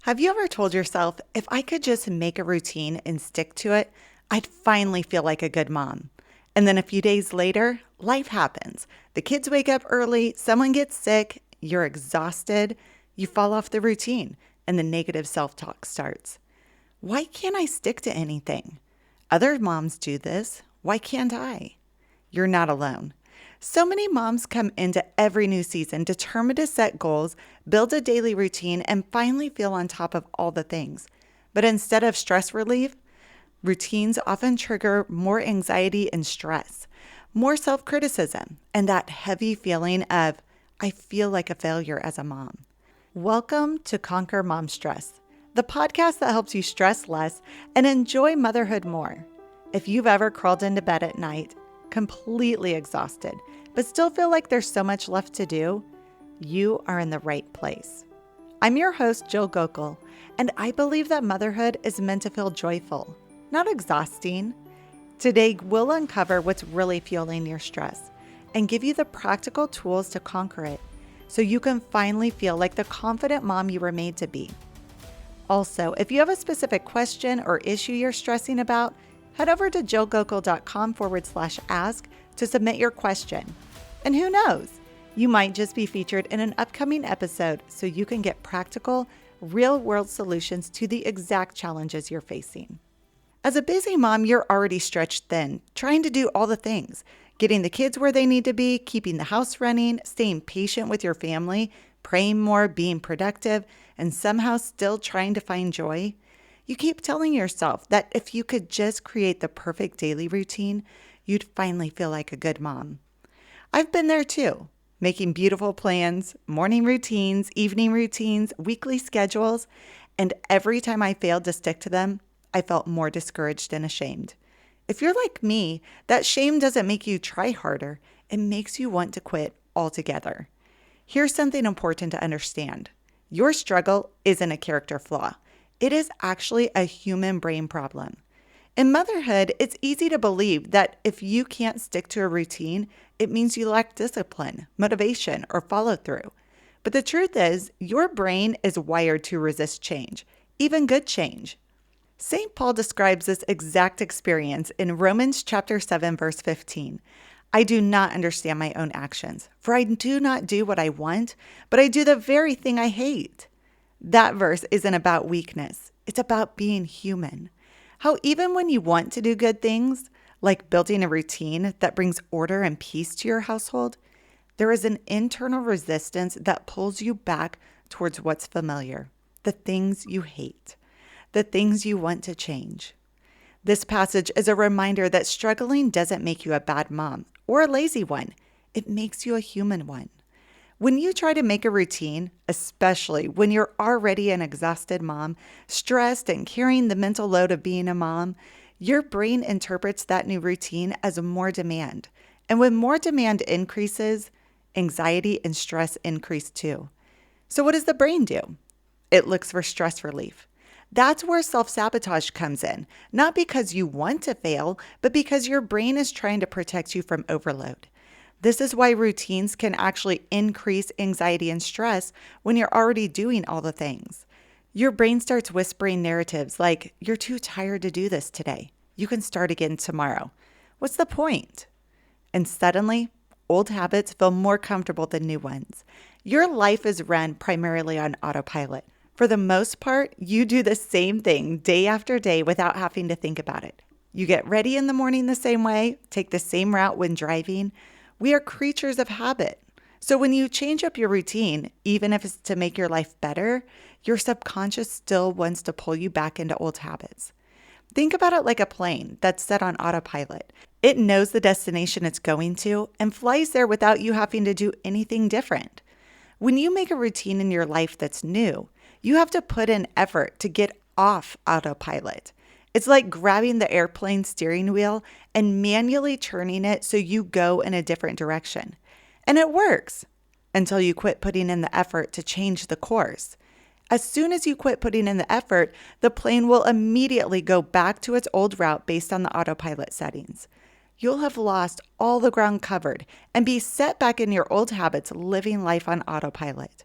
Have you ever told yourself, if I could just make a routine and stick to it, I'd finally feel like a good mom? And then a few days later, life happens. The kids wake up early, someone gets sick, you're exhausted, you fall off the routine, and the negative self-talk starts. Why can't I stick to anything? Other moms do this. Why can't I? You're not alone. So many moms come into every new season determined to set goals, build a daily routine, and finally feel on top of all the things. But instead of stress relief, routines often trigger more anxiety and stress, more self-criticism, and that heavy feeling of, I feel like a failure as a mom. Welcome to Conquer Mom Stress, the podcast that helps you stress less and enjoy motherhood more. If you've ever crawled into bed at night, completely exhausted, but still feel like there's so much left to do, you are in the right place. I'm your host, Jill Gockel, and I believe that motherhood is meant to feel joyful, not exhausting. Today, we'll uncover what's really fueling your stress and give you the practical tools to conquer it so you can finally feel like the confident mom you were made to be. Also, if you have a specific question or issue you're stressing about, head over to jillgockel.com/ask to submit your question. And who knows, you might just be featured in an upcoming episode so you can get practical, real-world solutions to the exact challenges you're facing. As a busy mom, you're already stretched thin, trying to do all the things, getting the kids where they need to be, keeping the house running, staying patient with your family, praying more, being productive, and somehow still trying to find joy. You keep telling yourself that if you could just create the perfect daily routine, you'd finally feel like a good mom. I've been there too, making beautiful plans, morning routines, evening routines, weekly schedules, and every time I failed to stick to them, I felt more discouraged and ashamed. If you're like me, that shame doesn't make you try harder, it makes you want to quit altogether. Here's something important to understand. Your struggle isn't a character flaw. It is actually a human brain problem. In motherhood, it's easy to believe that if you can't stick to a routine, it means you lack discipline, motivation, or follow through. But the truth is, your brain is wired to resist change, even good change. St. Paul describes this exact experience in Romans chapter 7, verse 15. I do not understand my own actions, for I do not do what I want, but I do the very thing I hate. That verse isn't about weakness. It's about being human. How even when you want to do good things, like building a routine that brings order and peace to your household, there is an internal resistance that pulls you back towards what's familiar, the things you hate, the things you want to change. This passage is a reminder that struggling doesn't make you a bad mom or a lazy one. It makes you a human one. When you try to make a routine, especially when you're already an exhausted mom, stressed and carrying the mental load of being a mom, your brain interprets that new routine as more demand. And when more demand increases, anxiety and stress increase too. So what does the brain do? It looks for stress relief. That's where self-sabotage comes in, not because you want to fail, but because your brain is trying to protect you from overload. This is why routines can actually increase anxiety and stress when you're already doing all the things. Your brain starts whispering narratives like, you're too tired to do this today. You can start again tomorrow. What's the point? And suddenly, old habits feel more comfortable than new ones. Your life is run primarily on autopilot. For the most part, you do the same thing day after day without having to think about it. You get ready in the morning the same way, take the same route when driving. We are creatures of habit. So when you change up your routine, even if it's to make your life better, your subconscious still wants to pull you back into old habits. Think about it like a plane that's set on autopilot. It knows the destination it's going to and flies there without you having to do anything different. When you make a routine in your life that's new, you have to put in effort to get off autopilot. It's like grabbing the airplane steering wheel and manually turning it so you go in a different direction. And it works until you quit putting in the effort to change the course. As soon as you quit putting in the effort, the plane will immediately go back to its old route based on the autopilot settings. You'll have lost all the ground covered and be set back in your old habits living life on autopilot.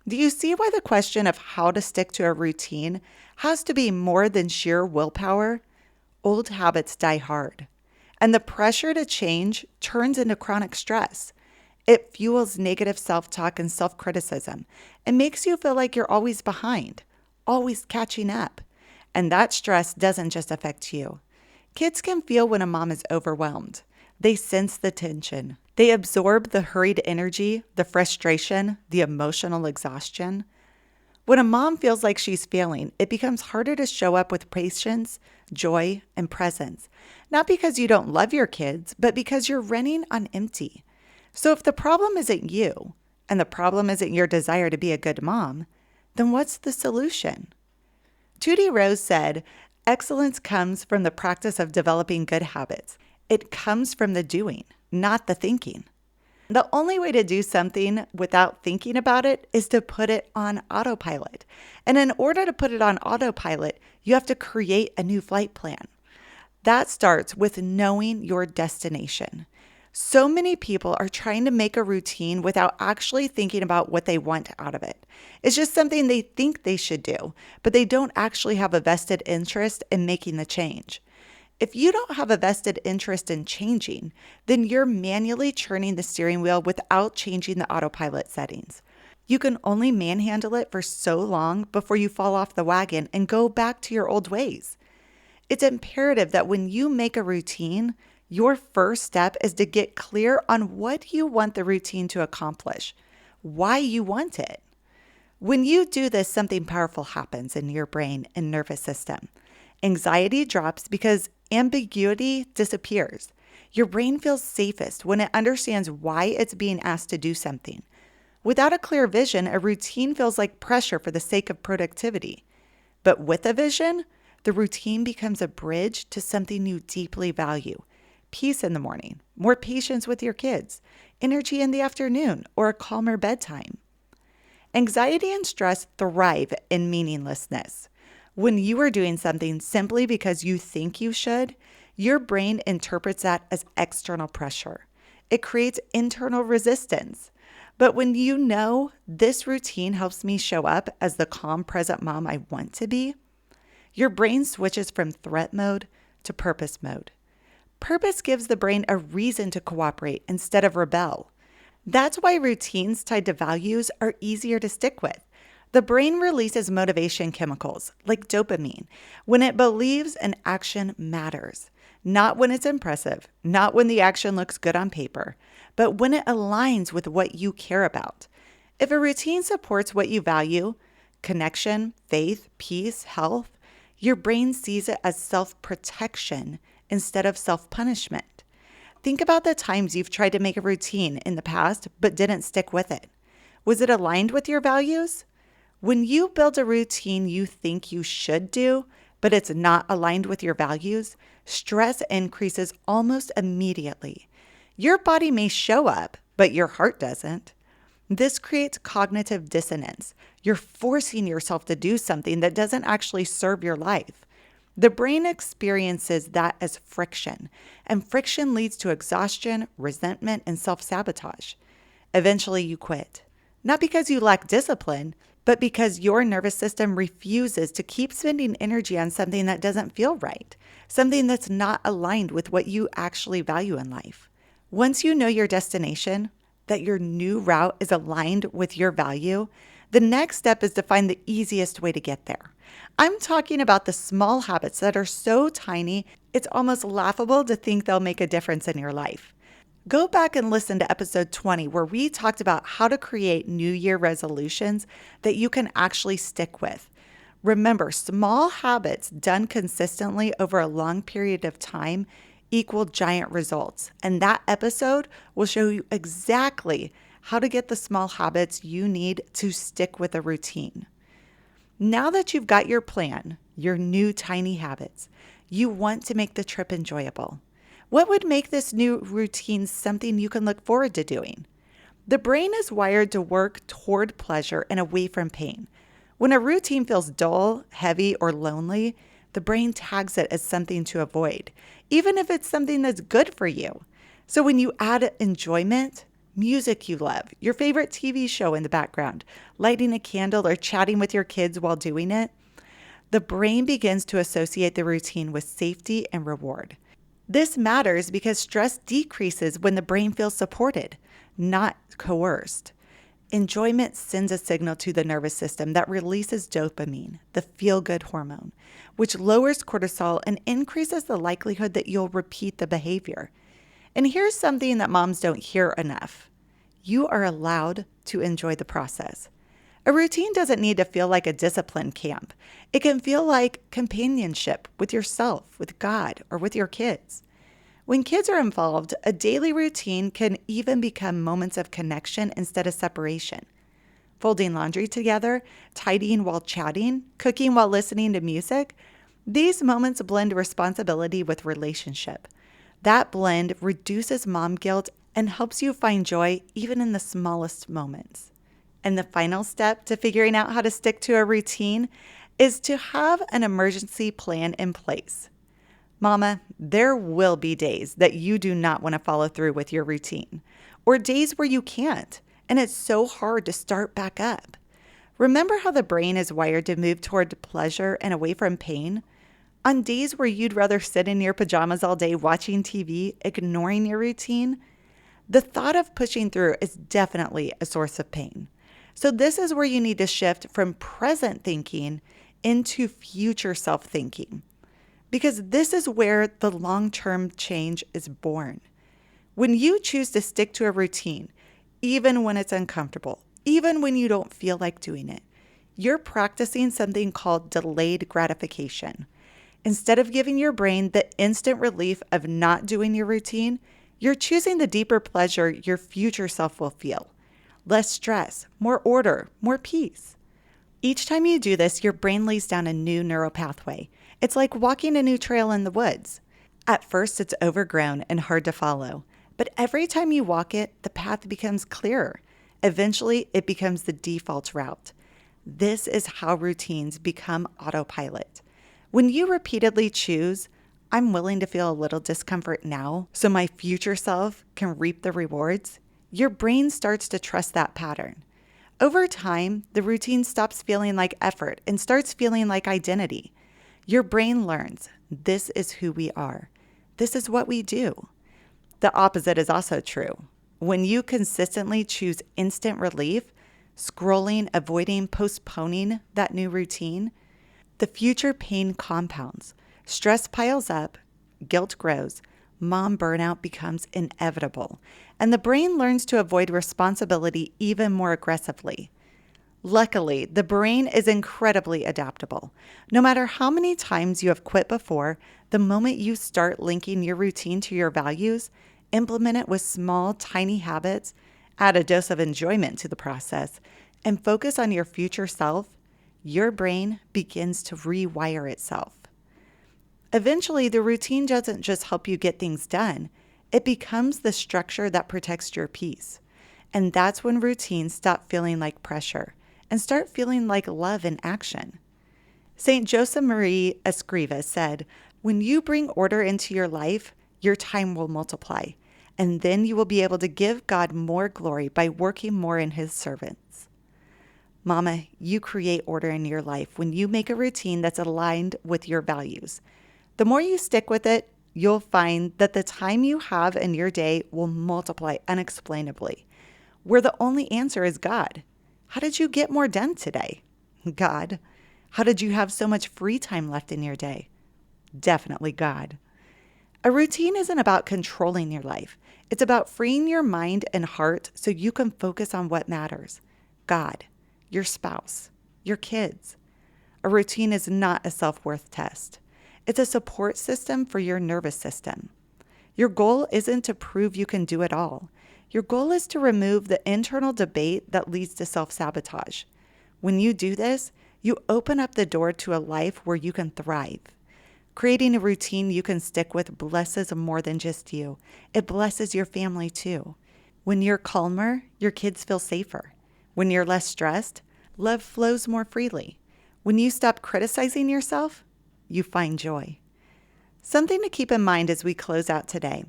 Do you see why the question of how to stick to a routine has to be more than sheer willpower? Old habits die hard, and the pressure to change turns into chronic stress. It fuels negative self-talk and self-criticism and makes you feel like you're always behind, always catching up. And that stress doesn't just affect you. Kids can feel when a mom is overwhelmed. They sense the tension. They absorb the hurried energy, the frustration, the emotional exhaustion. When a mom feels like she's failing, it becomes harder to show up with patience, joy, and presence. Not because you don't love your kids, but because you're running on empty. So if the problem isn't you, and the problem isn't your desire to be a good mom, then what's the solution? Tootie Rose said, "Excellence comes from the practice of developing good habits. It comes from the doing, not the thinking." The only way to do something without thinking about it is to put it on autopilot. And in order to put it on autopilot, you have to create a new flight plan. That starts with knowing your destination. So many people are trying to make a routine without actually thinking about what they want out of it. It's just something they think they should do, but they don't actually have a vested interest in making the change. If you don't have a vested interest in changing, then you're manually churning the steering wheel without changing the autopilot settings. You can only manhandle it for so long before you fall off the wagon and go back to your old ways. It's imperative that when you make a routine, your first step is to get clear on what you want the routine to accomplish, why you want it. When you do this, something powerful happens in your brain and nervous system. Anxiety drops because ambiguity disappears. Your brain feels safest when it understands why it's being asked to do something. Without a clear vision, a routine feels like pressure for the sake of productivity. But with a vision, the routine becomes a bridge to something you deeply value. Peace in the morning, more patience with your kids, energy in the afternoon, or a calmer bedtime. Anxiety and stress thrive in meaninglessness. When you are doing something simply because you think you should, your brain interprets that as external pressure. It creates internal resistance. But when you know this routine helps me show up as the calm, present mom I want to be, your brain switches from threat mode to purpose mode. Purpose gives the brain a reason to cooperate instead of rebel. That's why routines tied to values are easier to stick with. The brain releases motivation chemicals like dopamine when it believes an action matters, not when it's impressive, not when the action looks good on paper, but when it aligns with what you care about. If a routine supports what you value, connection, faith, peace, health, your brain sees it as self-protection instead of self-punishment. Think about the times you've tried to make a routine in the past but didn't stick with it. Was it aligned with your values? When you build a routine you think you should do, but it's not aligned with your values, stress increases almost immediately. Your body may show up, but your heart doesn't. This creates cognitive dissonance. You're forcing yourself to do something that doesn't actually serve your life. The brain experiences that as friction, and friction leads to exhaustion, resentment, and self-sabotage. Eventually, you quit. Not because you lack discipline, but because your nervous system refuses to keep spending energy on something that doesn't feel right, something that's not aligned with what you actually value in life. Once you know your destination, that your new route is aligned with your value, the next step is to find the easiest way to get there. I'm talking about the small habits that are so tiny, it's almost laughable to think they'll make a difference in your life. Go back and listen to episode 20, where we talked about how to create New Year resolutions that you can actually stick with. Remember, small habits done consistently over a long period of time equal giant results. And that episode will show you exactly how to get the small habits you need to stick with a routine. Now that you've got your plan, your new tiny habits, you want to make the trip enjoyable. What would make this new routine something you can look forward to doing? The brain is wired to work toward pleasure and away from pain. When a routine feels dull, heavy, or lonely, the brain tags it as something to avoid, even if it's something that's good for you. So when you add enjoyment, music you love, your favorite TV show in the background, lighting a candle, or chatting with your kids while doing it, the brain begins to associate the routine with safety and reward. This matters because stress decreases when the brain feels supported, not coerced. Enjoyment sends a signal to the nervous system that releases dopamine, the feel-good hormone, which lowers cortisol and increases the likelihood that you'll repeat the behavior. And here's something that moms don't hear enough. You are allowed to enjoy the process. A routine doesn't need to feel like a discipline camp. It can feel like companionship with yourself, with God, or with your kids. When kids are involved, a daily routine can even become moments of connection instead of separation. Folding laundry together, tidying while chatting, cooking while listening to music, these moments blend responsibility with relationship. That blend reduces mom guilt and helps you find joy even in the smallest moments. And the final step to figuring out how to stick to a routine is to have an emergency plan in place. Mama, there will be days that you do not want to follow through with your routine, or days where you can't, and it's so hard to start back up. Remember how the brain is wired to move toward pleasure and away from pain? On days where you'd rather sit in your pajamas all day watching TV, ignoring your routine, the thought of pushing through is definitely a source of pain. So this is where you need to shift from present thinking into future self-thinking, because this is where the long-term change is born. When you choose to stick to a routine, even when it's uncomfortable, even when you don't feel like doing it, you're practicing something called delayed gratification. Instead of giving your brain the instant relief of not doing your routine, you're choosing the deeper pleasure your future self will feel. Less stress, more order, more peace. Each time you do this, your brain lays down a new neural pathway. It's like walking a new trail in the woods. At first, it's overgrown and hard to follow, but every time you walk it, the path becomes clearer. Eventually, it becomes the default route. This is how routines become autopilot. When you repeatedly choose, I'm willing to feel a little discomfort now so my future self can reap the rewards, your brain starts to trust that pattern. Over time, the routine stops feeling like effort and starts feeling like identity. Your brain learns, this is who we are. This is what we do. The opposite is also true. When you consistently choose instant relief, scrolling, avoiding, postponing that new routine, the future pain compounds. Stress piles up, guilt grows, mom burnout becomes inevitable, and the brain learns to avoid responsibility even more aggressively. Luckily, the brain is incredibly adaptable. No matter how many times you have quit before, the moment you start linking your routine to your values, implement it with small, tiny habits, add a dose of enjoyment to the process, and focus on your future self, your brain begins to rewire itself. Eventually, the routine doesn't just help you get things done. It becomes the structure that protects your peace. And that's when routines stop feeling like pressure and start feeling like love in action. St. Joseph Marie Escriva said, "When you bring order into your life, your time will multiply, and then you will be able to give God more glory by working more in His servants." Mama, you create order in your life when you make a routine that's aligned with your values. The more you stick with it, you'll find that the time you have in your day will multiply unexplainably, where the only answer is God. How did you get more done today? God. How did you have so much free time left in your day? Definitely God. A routine isn't about controlling your life. It's about freeing your mind and heart so you can focus on what matters. God, your spouse, your kids. A routine is not a self-worth test. It's a support system for your nervous system. Your goal isn't to prove you can do it all. Your goal is to remove the internal debate that leads to self-sabotage. When you do this, you open up the door to a life where you can thrive. Creating a routine you can stick with blesses more than just you. It blesses your family too. When you're calmer, your kids feel safer. When you're less stressed, love flows more freely. When you stop criticizing yourself, you find joy. Something to keep in mind as we close out today.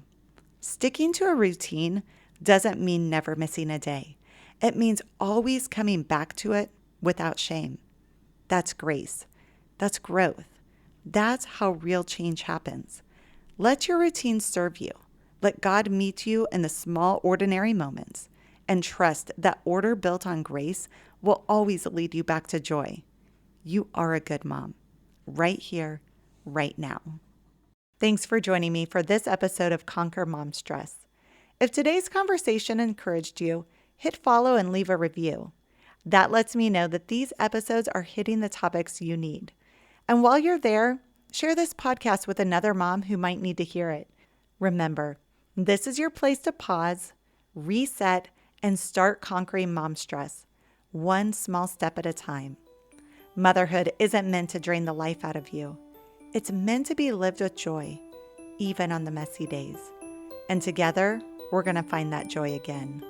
Sticking to a routine doesn't mean never missing a day. It means always coming back to it without shame. That's grace. That's growth. That's how real change happens. Let your routine serve you. Let God meet you in the small, ordinary moments, and trust that order built on grace will always lead you back to joy. You are a good mom, right here, right now. Thanks for joining me for this episode of Conquer Mom Stress. If today's conversation encouraged you, hit follow and leave a review. That lets me know that these episodes are hitting the topics you need. And while you're there, share this podcast with another mom who might need to hear it. Remember, this is your place to pause, reset, and start conquering mom stress, one small step at a time. Motherhood isn't meant to drain the life out of you. It's meant to be lived with joy, even on the messy days. And together, we're going to find that joy again.